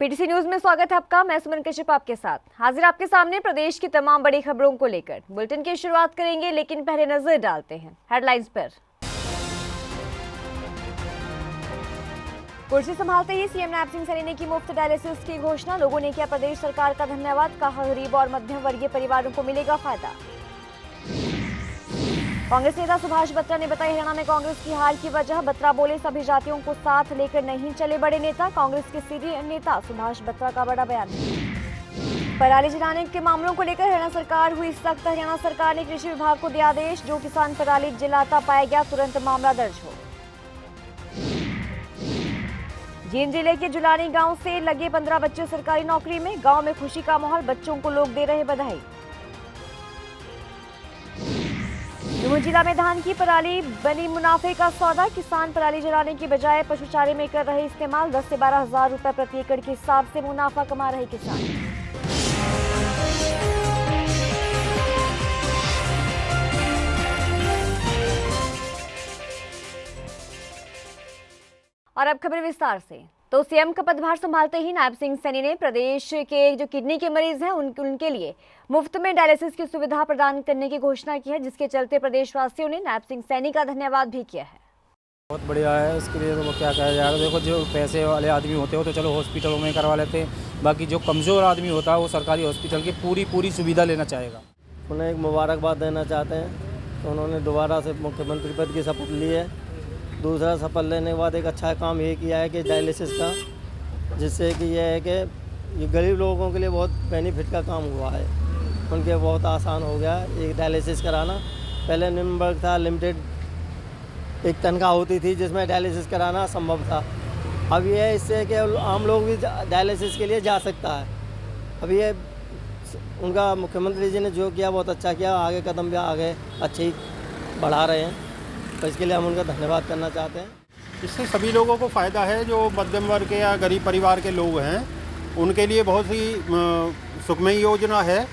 PTC news में स्वागत है आपका। मैं सुमन कश्यप आपके साथ हाजिर आपके सामने प्रदेश की तमाम बड़ी खबरों को लेकर। बुलेटिन की शुरुआत करेंगे, लेकिन पहले नजर डालते हैं हेडलाइंस पर। कुर्सी संभालते ही सीएम नैब सिंह सैनी ने की मुफ्त डायलिसिस की घोषणा। लोगों ने किया प्रदेश सरकार का धन्यवाद, कहा गरीब और मध्यम वर्गीय परिवारों को मिलेगा फायदा। कांग्रेस नेता सुभाष बत्रा ने बताया हरियाणा में कांग्रेस की हार की वजह। बत्रा बोले सभी जातियों को साथ लेकर नहीं चले बड़े नेता। कांग्रेस के सीनियर नेता सुभाष बत्रा का बड़ा बयान। पराली जलाने के मामलों को लेकर हरियाणा सरकार हुई सख्त। हरियाणा सरकार ने कृषि विभाग को दिया आदेश, जो किसान पराली जलाता पाया गया तुरंत मामला दर्ज हो। जींद जिले के जुलानी गांव से लगे 15 बच्चे सरकारी नौकरी में। गांव में खुशी का माहौल, बच्चों को लोग दे रहे बधाई। नूंह जिला में धान की पराली बनी मुनाफे का सौदा। किसान पराली जलाने की बजाय पशु चारे में कर रहे इस्तेमाल। 10 से 12 हजार रुपए प्रति एकड़ के हिसाब से मुनाफा कमा रहे किसान। और अब खबर विस्तार से। तो सीएम का पदभार संभालते ही नायब सिंह सैनी ने प्रदेश के जो किडनी के मरीज हैं उनके लिए मुफ्त में डायलिसिस की सुविधा प्रदान करने की घोषणा की है, जिसके चलते प्रदेशवासियों ने नायब सिंह सैनी का धन्यवाद भी किया है। बहुत बढ़िया है, इसके लिए तो क्या कहा जाएगा। देखो, जो पैसे वाले आदमी होते हो तो चलो हॉस्पिटलों में करवा लेते हैं, बाकी जो कमज़ोर आदमी होता है वो सरकारी हॉस्पिटल की पूरी सुविधा लेना चाहेगा। उन्हें एक मुबारकबाद देना चाहते हैं तो उन्होंने दोबारा से मुख्यमंत्री पद की शपथ ली है। दूसरा शपथ लेने के बाद एक अच्छा काम ये किया है कि डायलिसिस का, जिससे कि यह है कि ये गरीब लोगों के लिए बहुत बेनिफिट का काम हुआ है। उनके बहुत आसान हो गया एक डायलिसिस कराना। पहले निम्न वर्ग था, लिमिटेड एक तनख्वाह होती थी जिसमें डायलिसिस कराना संभव था। अब ये है इससे कि आम लोग भी डायलिसिस के लिए जा सकता है। अब ये उनका मुख्यमंत्री जी ने जो किया बहुत अच्छा किया, आगे कदम भी आगे अच्छे ही बढ़ा रहे हैं, तो इसके लिए हम उनका धन्यवाद करना चाहते हैं। इससे सभी लोगों को फ़ायदा है। जो मध्यम वर्ग के या गरीब परिवार के लोग हैं उनके लिए बहुत ही सुखमयी योजना है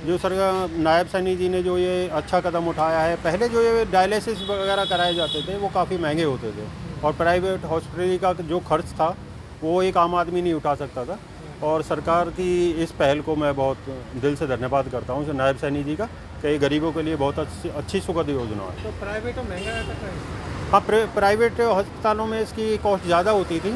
जो सरकार नायब सैनी जी ने जो ये अच्छा कदम उठाया है। पहले जो ये डायलिसिस वगैरह कराए जाते थे वो काफ़ी महंगे होते थे और प्राइवेट हॉस्पिटल का जो खर्च था वो एक आम आदमी नहीं उठा सकता था। और सरकार की इस पहल को मैं बहुत दिल से धन्यवाद करता हूँ नायब सैनी जी का, कि गरीबों के लिए बहुत अच्छी सुखद योजना है। तो प्राइवेट और महंगा रहता है। हाँ, प्राइवेट अस्पतालों में इसकी कॉस्ट ज़्यादा होती थी,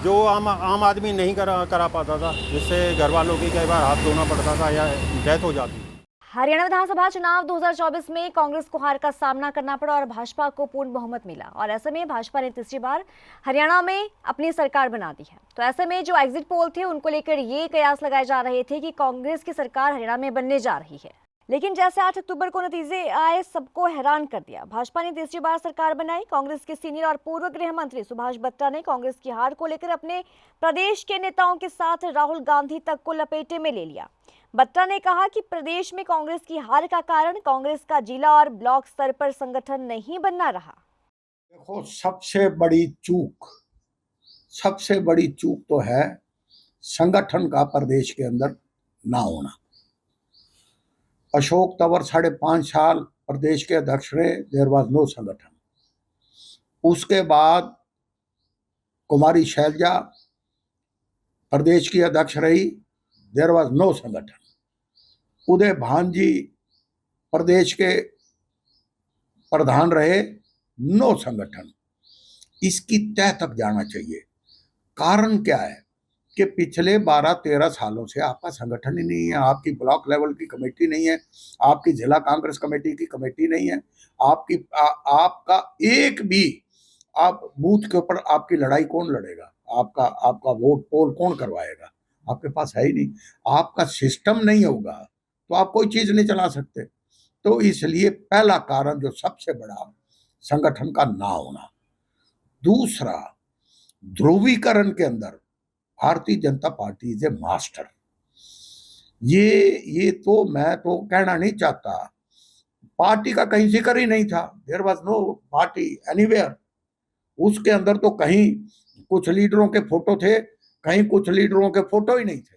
जो आम आदमी नहीं करा पाता था, जिससे घर वालों की कई बार हाथ धोना पड़ता था या डेथ हो जाती। हरियाणा विधानसभा चुनाव 2024 में कांग्रेस को हार का सामना करना पड़ा और भाजपा को पूर्ण बहुमत मिला। और ऐसे में भाजपा ने तीसरी बार हरियाणा में अपनी सरकार बना दी है। तो ऐसे में जो एग्जिट पोल थे उनको लेकर ये कयास लगाए जा रहे थे कि कांग्रेस की सरकार हरियाणा में बनने जा रही है, लेकिन जैसे 8 अक्टूबर को नतीजे आए सबको हैरान कर दिया। भाजपा ने तीसरी बार सरकार बनाई। कांग्रेस के सीनियर और पूर्व गृह मंत्री सुभाष बत्रा ने कांग्रेस की हार को लेकर अपने प्रदेश के नेताओं के साथ राहुल गांधी तक को लपेटे में ले लिया। बत्रा ने कहा कि प्रदेश में कांग्रेस की हार का कारण कांग्रेस का जिला और ब्लॉक स्तर पर संगठन नहीं बनना रहा। देखो, सबसे बड़ी चूक तो है संगठन का प्रदेश के अंदर ना होना। अशोक तंवर 5.5 साल प्रदेश के अध्यक्ष रहे, देयर वाज नो संगठन। उसके बाद कुमारी शैलजा प्रदेश की अध्यक्ष रही, देयर वाज नो संगठन। उदय भान जी प्रदेश के प्रधान रहे, नो संगठन। इसकी तह तक जाना चाहिए। कारण क्या है कि पिछले 12-13 सालों से आपका संगठन ही नहीं है, आपकी ब्लॉक लेवल की कमेटी नहीं है, आपकी जिला कांग्रेस कमेटी की कमेटी नहीं है, आपका एक भी आप बूथ के ऊपर आपकी लड़ाई कौन लड़ेगा, आपका वोट पोल कौन करवाएगा, आपके पास है ही नहीं। आपका सिस्टम नहीं होगा तो आप कोई चीज नहीं चला सकते। तो इसलिए पहला कारण जो सबसे बड़ा संगठन का ना होना। दूसरा, ध्रुवीकरण के अंदर Bharatiya Janata party is a master. ये तो मैं तो कहना नहीं चाहता, पार्टी का कहीं जिक्र ही नहीं था। There was no party anywhere. उसके अंदर तो कहीं कुछ लीडरों के फोटो थे, कहीं कुछ लीडरों के फोटो ही नहीं थे।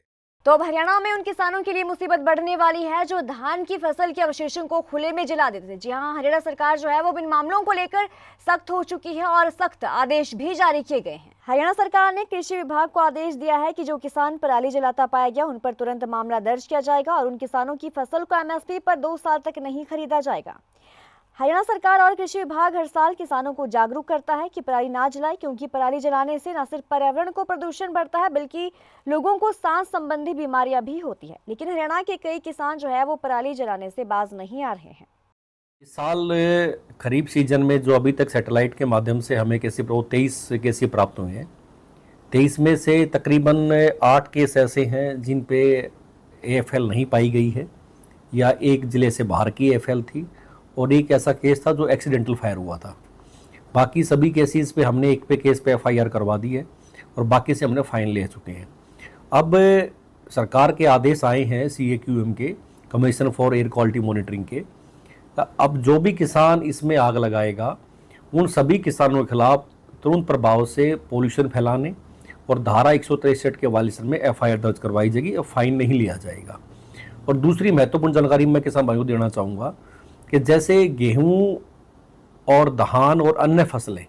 तो अब हरियाणा में उन किसानों के लिए मुसीबत बढ़ने वाली है जो धान की फसल के अवशेषों को खुले में जला देते थे। जी हां, हरियाणा सरकार जो है वो इन मामलों को लेकर सख्त हो चुकी है और सख्त आदेश भी जारी किए गए हैं। हरियाणा सरकार ने कृषि विभाग को आदेश दिया है कि जो किसान पराली जलाता पाया गया उन पर तुरंत मामला दर्ज किया जाएगा और उन किसानों की फसल को एमएसपी पर 2 साल तक नहीं खरीदा जाएगा। हरियाणा सरकार और कृषि विभाग हर साल किसानों को जागरूक करता है कि पराली ना जलाएं, क्योंकि पराली जलाने से न सिर्फ पर्यावरण को प्रदूषण बढ़ता है बल्कि लोगों को सांस संबंधी बीमारियां भी होती है। लेकिन हरियाणा के कई किसान जो है वो पराली जलाने से बाज नहीं आ रहे हैं। इस साल खरीफ सीजन में जो अभी तक सैटेलाइट के माध्यम से हमें केस 23 केस प्राप्त हुए हैं, 23 में से तकरीबन 8 केस ऐसे हैं जिन पे AFL नहीं पाई गई है या एक ज़िले से बाहर की AFL थी और एक ऐसा केस था जो एक्सीडेंटल फायर हुआ था। बाकी सभी केसेस पे हमने एक पे केस पे FIR करवा दी है और बाकी से हमने फाइन ले चुके हैं। अब सरकार के आदेश आए हैं CAQM के, commission for air quality monitoring के। अब जो भी किसान इसमें आग लगाएगा उन सभी किसानों के खिलाफ तुरंत प्रभाव से पॉल्यूशन फैलाने और धारा 163 के वालिसन में FIR दर्ज करवाई जाएगी और फाइन नहीं लिया जाएगा। और दूसरी महत्वपूर्ण जानकारी मैं किसान भाइयों को देना चाहूँगा कि जैसे गेहूँ और धान और अन्य फसलें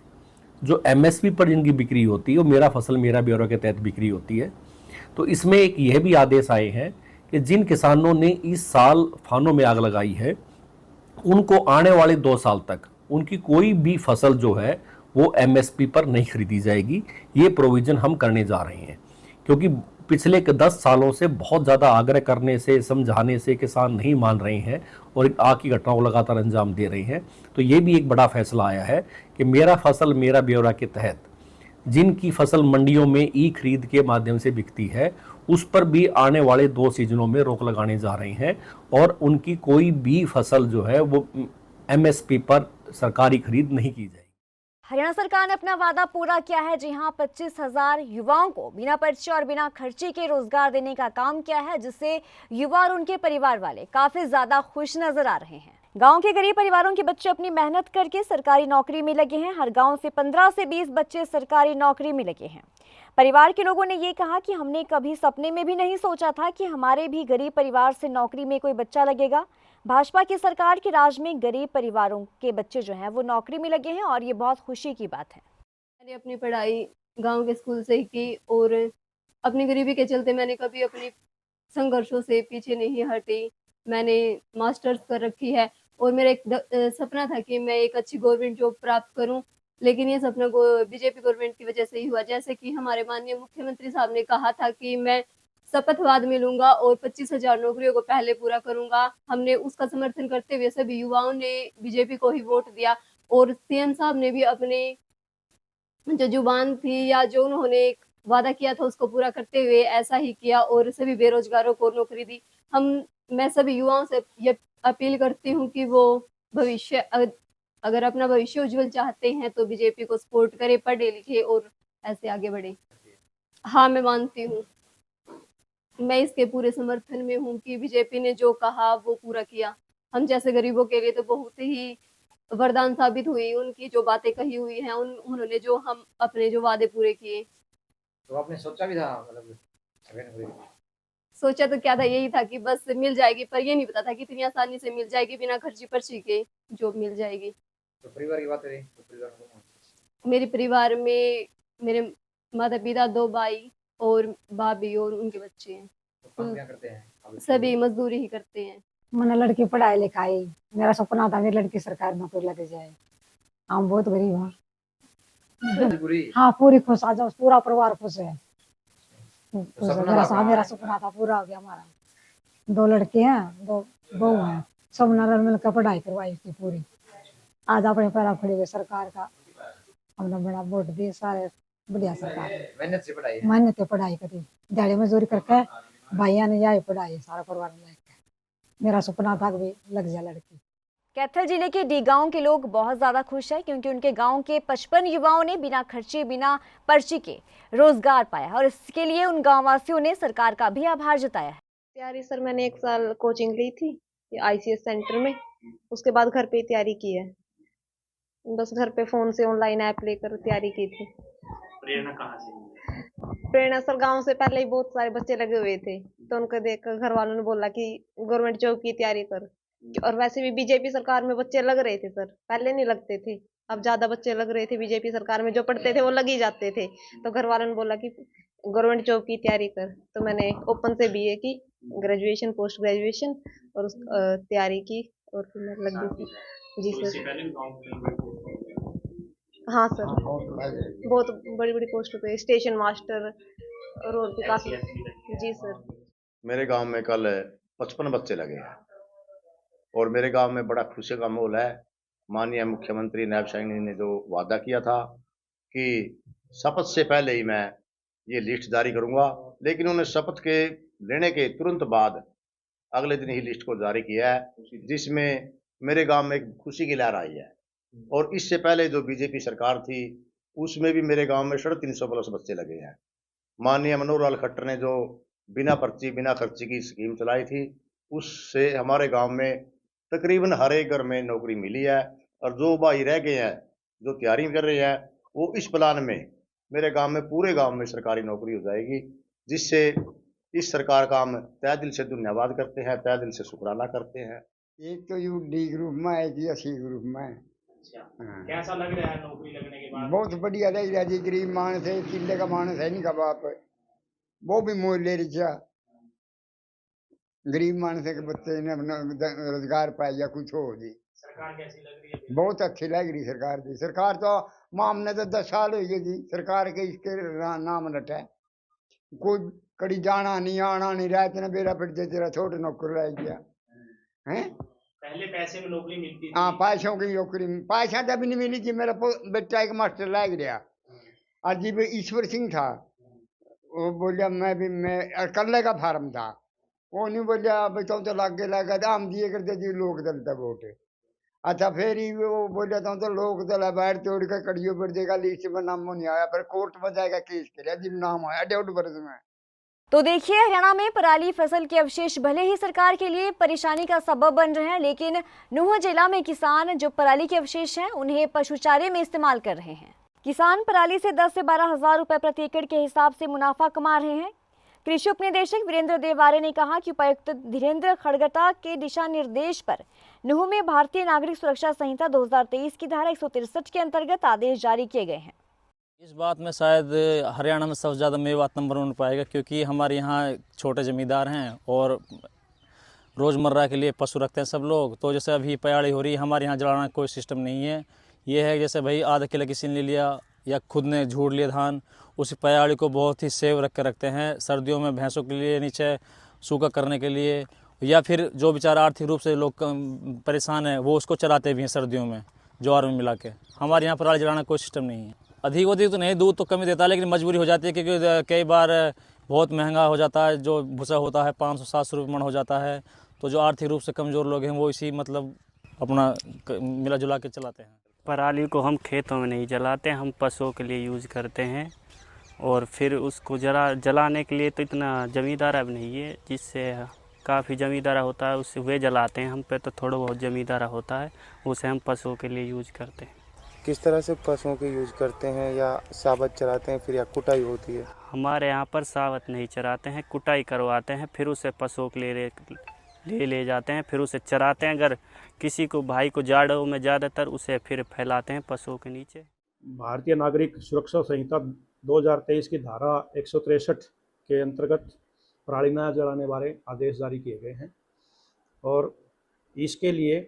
जो MSP पर जिनकी बिक्री होती है वो मेरा फसल मेरा ब्यौरा के तहत बिक्री होती है, तो इसमें एक यह भी आदेश आए हैं कि जिन किसानों ने इस साल फानों में आग लगाई है उनको आने वाले 2 साल तक उनकी कोई भी फसल जो है वो MSP पर नहीं खरीदी जाएगी। ये प्रोविज़न हम करने जा रहे हैं क्योंकि पिछले 10 सालों से बहुत ज़्यादा आग्रह करने से, समझाने से किसान नहीं मान रहे हैं और आग की घटनाओं को लगातार अंजाम दे रहे हैं। तो ये भी एक बड़ा फैसला आया है कि मेरा फसल मेरा ब्यौरा के तहत जिनकी फसल मंडियों में खरीद के माध्यम से बिकती है उस पर भी आने वाले 2 सीजनों में रोक लगाने जा रहे हैं और उनकी कोई भी फसल जो है वो MSP पर सरकारी खरीद नहीं की जाएगी। हरियाणा सरकार ने अपना वादा पूरा किया है। जी हां, 25,000 युवाओं को बिना पर्चे और बिना खर्चे के रोजगार देने का काम किया है, जिससे युवा और उनके परिवार वाले काफी ज्यादा खुश नजर आ रहे हैं। गांव के गरीब परिवारों के बच्चे अपनी मेहनत करके सरकारी नौकरी में लगे हैं। हर गांव से 15 से 20 बच्चे सरकारी नौकरी में लगे हैं। परिवार के लोगों ने ये कहा कि हमने कभी सपने में भी नहीं सोचा था कि हमारे भी गरीब परिवार से नौकरी में कोई बच्चा लगेगा। भाजपा की सरकार के राज में गरीब परिवारों के बच्चे जो हैं वो नौकरी में लगे हैं और ये बहुत खुशी की बात है। मैंने अपनी पढ़ाई गांव के स्कूल से ही की और अपनी गरीबी के चलते मैंने कभी अपनी संघर्षों से पीछे नहीं हटी। मैंने मास्टर्स कर रखी है और मेरा एक सपना था कि मैं एक अच्छी गवर्नमेंट जॉब प्राप्त करूं, लेकिन ये सपना बीजेपी गवर्नमेंट की वजह से ही हुआ। जैसे कि हमारे माननीय मुख्यमंत्री साहब ने कहा था कि मैं शपथवाद में लूंगा और 25,000 नौकरियों को पहले पूरा करूंगा। हमने उसका समर्थन करते हुए सभी युवाओं ने बीजेपी को ही वोट दिया और CM साहब ने भी अपने जो जुबान थी या जो उन्होंने वादा किया था उसको पूरा करते हुए ऐसा ही किया और सभी बेरोजगारों को नौकरी दी। मैं सभी युवाओं से ये अपील करती हूँ कि वो भविष्य अगर अपना भविष्य उज्जवल चाहते हैं तो बीजेपी को सपोर्ट करें, पढ़े लिखे और ऐसे आगे बढ़े। हाँ, मैं मानती हूँ, मैं इसके पूरे समर्थन में हूँ कि बीजेपी ने जो कहा वो पूरा किया। हम जैसे गरीबों के लिए तो बहुत ही वरदान साबित हुई उनकी जो बातें कही हुई हैं, उन्होंने जो हम अपने जो वादे पूरे किए। तो आपने सोचा भी था मतलब सोचा तो क्या था, यही था कि बस मिल जाएगी, पर ये नहीं पता था कि इतनी आसानी से मिल जाएगी, बिना खर्ची पर्ची के जॉब मिल जाएगी। तो परिवार की बात रही तो परिवार मेरे परिवार में मेरे माता पिता, 2 भाई और भाभी और उनके बच्चे हैं। तो काम क्या करते हैं? सभी मजदूरी ही करते हैं। मैंने लड़की पढ़ाई लिखाई, मेरा सपना था मेरी लड़की सरकारी नौकरी लग जाए। हम बहुत गरीब हैं। हाँ, पूरी खुश, आज पूरा परिवार खुश है। मेरा सपना था पूरा हो गया हमारा। 2 लड़के हैं, 2 बहू हैं, सब नारायण मिलकर पढ़ाई करवाई थी पूरी। आज अपने पैरा खड़े हुए सरकार का हमने बड़ा वोट दिए, सारे बढ़िया सरकार मेहनत से पढ़ाई करी, दिहाड़ी मजदूरी करके भाइयों ने यही पढ़ाई सारा परिवार ने। मेरा सपना था कि लग जाए लड़की। कैथल जिले के डी गांव के लोग बहुत ज्यादा खुश हैं क्योंकि उनके गांव के 55 युवाओं ने बिना खर्चे बिना पर्ची के रोजगार पाया और इसके लिए उन गांव वासियों ने सरकार का भी आभार जताया है। तैयारी सर मैंने 1 साल कोचिंग ली थी ICS सेंटर में, उसके बाद घर पे तैयारी की है। बस घर पे फोन से ऑनलाइन ऐप लेकर तैयारी की थी। प्रेरणा कहाँ से? प्रेरणा सर गांव से पहले ही बहुत सारे बच्चे लगे हुए थे, तो उनको देखकर घर वालों ने बोला कि गवर्नमेंट जॉब की तैयारी कर। और वैसे भी बीजेपी सरकार में बच्चे लग रहे थे सर, पहले नहीं लगते थे, अब ज़्यादा बच्चे लग रहे थे बीजेपी सरकार में, जो पढ़ते थे वो लग ही जाते थे। तो घर वालों ने बोला कि गवर्नमेंट जॉब की तैयारी कर, तो मैंने ओपन से बीए की, ग्रेजुएशन पोस्ट ग्रेजुएशन और तैयारी की और फिर मैं लग गई थी। जी सर। हाँ सर, बहुत बड़ी बड़ी पोस्ट पे, स्टेशन मास्टर और भी काफी। जी सर। मेरे गांव में कल 55 बच्चे लगे हैं और मेरे गांव में बड़ा खुशी का माहौल है। माननीय मुख्यमंत्री नायब सैनी ने जो वादा किया था कि शपथ से पहले ही मैं ये लिस्ट जारी करूंगा, लेकिन उन्होंने शपथ के लेने के तुरंत बाद अगले दिन ही लिस्ट को जारी किया है, जिसमें मेरे गांव में एक खुशी की लहर आई है। और इससे पहले जो बीजेपी सरकार थी उसमें भी मेरे गांव में 350 प्लस बच्चे लगे हैं। माननीय मनोहर लाल खट्टर ने जो बिना पर्ची बिना खर्ची की स्कीम चलाई थी, उससे हमारे गांव में तकरीबन हर एक घर में नौकरी मिली है। और जो भाई रह गए हैं, जो तैयारी कर रहे हैं, वो इस प्लान में मेरे गांव में, पूरे गांव में सरकारी नौकरी हो जाएगी, जिससे इस सरकार का हम तहे दिल से धन्यवाद करते हैं, तहे दिल से शुक्राना करते हैं। एक तो यू डी ग्रुप में है कि सी ग्रुप में। हाँ। कैसा लग रहा है नौकरी लगने के बाद? बहुत बढ़िया लग रहा है जी। गरीब मानस है, किले का मानस है, नहीं का बाप है, वो भी मोल ले रही। गरीब मानस के बच्चे ने रोजगार पाया, कुछ हो जी। सरकार कैसी लग रही है? बहुत अच्छी लग रही सरकार जी। सरकार तो मामने तो 10 साल हो गए जी सरकार के, इसके नाम रटा है। कोई कड़ी जाना नहीं आना नहीं, रात ने बेरा फिर तेरा छोटे नौकर रह गया है। पहले पैसे में नौकरी मिलती थी। हाँ, पैसों की नौकरी, पैसा तब नहीं मिली जी। मेरा बेटा एक मास्टर लग गया, अजीब ईश्वर सिंह था, वो बोलिया मैं कल्ले का फार्म था, वो नहीं बोलिया बताऊँ तो लागे लगा हम दिए करते जी लोक दल तक वोट। अच्छा फिर ही वो बोलिया तो लोक दल है, बाहर तोड़ कर कड़ियों पर देगा, लिस्ट में नाम नहीं आया, फिर कोर्ट में जाएगा केस किया जी, नाम आया 1.5 वर्ष में। तो देखिए, हरियाणा में पराली फसल के अवशेष भले ही सरकार के लिए परेशानी का सबब बन रहे हैं, लेकिन नूंह जिला में किसान जो पराली के अवशेष हैं उन्हें पशुचारे में इस्तेमाल कर रहे हैं। किसान पराली से 10 से 12 हजार रुपए प्रति एकड़ के हिसाब से मुनाफा कमा रहे हैं। कृषि उपनिदेशक वीरेंद्र देवारे ने कहा कि उपायुक्त धीरेन्द्र खड़गटा के दिशा निर्देश पर नूंह में भारतीय नागरिक सुरक्षा संहिता 2023 की धारा 163 के अंतर्गत आदेश जारी किए गए हैं। इस बात में शायद हरियाणा में सबसे ज़्यादा मेवात नंबर 1 पाएगा, क्योंकि हमारे यहाँ छोटे ज़मींदार हैं और रोज़मर्रा के लिए पशु रखते हैं सब लोग। तो जैसे अभी पयाड़ी हो रही है, हमारे यहाँ जलाना कोई सिस्टम नहीं है। ये है जैसे भाई आधा किलो किसी ने ले लिया या खुद ने झूड़ लिया धान, उस पयाड़ी को बहुत ही सेव रख कर रखते हैं। सर्दियों में भैंसों के लिए नीचे सूखा करने के लिए, या फिर जो बेचारा आर्थिक रूप से लोग परेशान है वो उसको चलाते भी हैं सर्दियों में ज्वार में मिला के। हमारे यहाँ पराली जलाना कोई सिस्टम नहीं है। अधिक तो नहीं, दूध तो कमी देता है, लेकिन मजबूरी हो जाती है क्योंकि कई बार बहुत महंगा हो जाता है। जो भूसा होता है 500-700 रुपये मन हो जाता है, तो जो आर्थिक रूप से कमज़ोर लोग हैं वो इसी मतलब अपना मिला जुला के चलाते हैं। पराली को हम खेतों में नहीं जलाते, हम पशुओं के लिए यूज़ करते हैं। और फिर उसको जलाने के लिए तो इतना जमींदारा भी नहीं है, जिससे काफ़ी जमींदारा होता है उससे वे जलाते हैं। हम पे तो थोड़ा बहुत जमींदारा होता है, उसे हम पशुओं के लिए यूज़ करते हैं। किस तरह से पशुओं के यूज़ करते हैं, या साबत चराते हैं फिर या कुटाई होती है? हमारे यहाँ पर साबत नहीं चराते हैं, कुटाई करवाते हैं, फिर उसे पशुओं के लिए ले जाते हैं, फिर उसे चराते हैं। अगर किसी को भाई को जाड़ों में ज़्यादातर उसे फिर फैलाते हैं पशुओं के नीचे। भारतीय नागरिक सुरक्षा संहिता 2023 की धारा 163 के अंतर्गत पराली न जलाने वाले आदेश जारी किए गए हैं और इसके लिए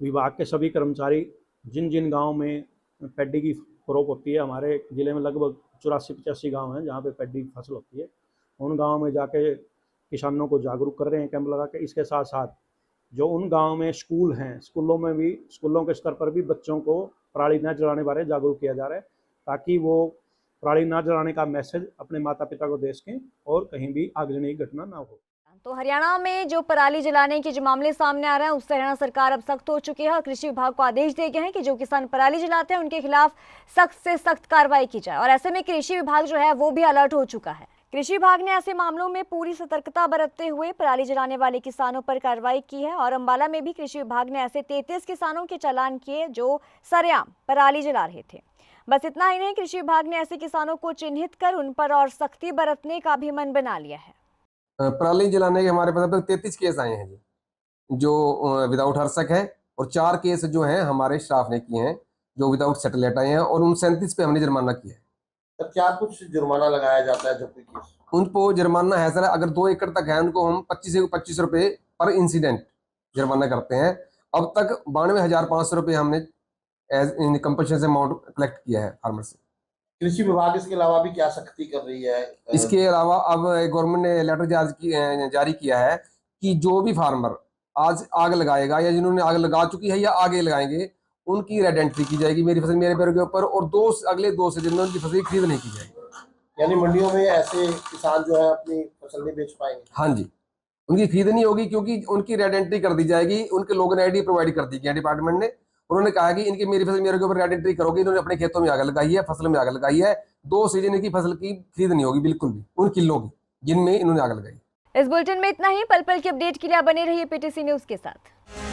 विभाग के सभी कर्मचारी जिन जिन गाँव में पैडी की क्रॉप होती है, हमारे ज़िले में लगभग 84-85 गाँव हैं जहाँ पे पैडी की फसल होती है, उन गाँव में जाके किसानों को जागरूक कर रहे हैं कैंप लगा के। इसके साथ साथ जो उन गाँव में स्कूल हैं, स्कूलों के स्तर पर भी बच्चों को पराली न जलाने बारे जागरूक किया जा रहा है, ताकि वो पराली न जलाने का मैसेज अपने माता पिता को दे सकें और कहीं भी आगजनी की घटना ना हो। तो हरियाणा में जो पराली जलाने के जो मामले सामने आ रहे हैं उससे हरियाणा सरकार अब सख्त हो चुकी है और कृषि विभाग को आदेश दिए गए हैं कि जो किसान पराली जलाते हैं उनके खिलाफ सख्त से सख्त कार्रवाई की जाए। और ऐसे में कृषि विभाग जो है वो भी अलर्ट हो चुका है। कृषि विभाग ने ऐसे मामलों में पूरी सतर्कता बरतते हुए पराली जलाने वाले किसानों पर कार्रवाई की है और अंबाला में भी कृषि विभाग ने ऐसे 33 किसानों के चालान किए जो सरेआम पराली जला रहे थे। बस इतना ही नहीं, कृषि विभाग ने ऐसे किसानों को चिन्हित कर उन पर और सख्ती बरतने का भी मन बना लिया है। पराली जलाने के हमारे पास अब तक 33 केस आए हैं जी, जो विदाउट हर्षक है और 4 केस जो हैं हमारे स्टाफ ने किए हैं जो विदाउट सैटेलाइट आए हैं, और उन 37 पे हमने जुर्माना किया है। तो क्या कुछ जुर्माना लगाया जाता है जब कोई केस? उनको जुर्माना है सर, अगर 2 एकड़ तक है उनको हम 25 से 25 रुपये पर इंसिडेंट जुर्माना करते हैं। अब तक 92,500 रुपये हमने एज कंपनसेशन अमाउंट कलेक्ट किया है फार्मर से। कृषि विभाग इसके अलावा भी क्या सख्ती कर रही है? इसके अलावा अब गवर्नमेंट ने लेटर जारी किया है कि जो भी फार्मर आज आग लगाएगा या जिन्होंने आग लगा चुकी है या आगे लगाएंगे, उनकी रेड एंट्री की जाएगी मेरी फसल मेरे पैरों के ऊपर, और अगले 2 सीजन में उनकी फसल खरीद नहीं की जाएगी। यानी मंडियों में ऐसे किसान जो है अपनी फसल नहीं बेच पाएंगे? हाँ जी, उनकी खरीद नहीं होगी क्योंकि उनकी रेड एंट्री कर दी जाएगी। उनके लोगों ने आईडी प्रोवाइड कर दी है डिपार्टमेंट ने। उन्होंने कहा कि इनकी मेरी फसल मेरे के ऊपर रेड एंट्री करोगे, इन्होंने अपने खेतों में आग लगाई है, फसल में आग लगाई है, 2 सीजन की फसल की खरीद नहीं होगी बिल्कुल भी उन किलों की जिनमें इन्होंने आग लगाई। इस बुलेटिन में इतना ही। पल पल की अपडेट के लिए आप बने रहिए पीटीसी न्यूज के साथ।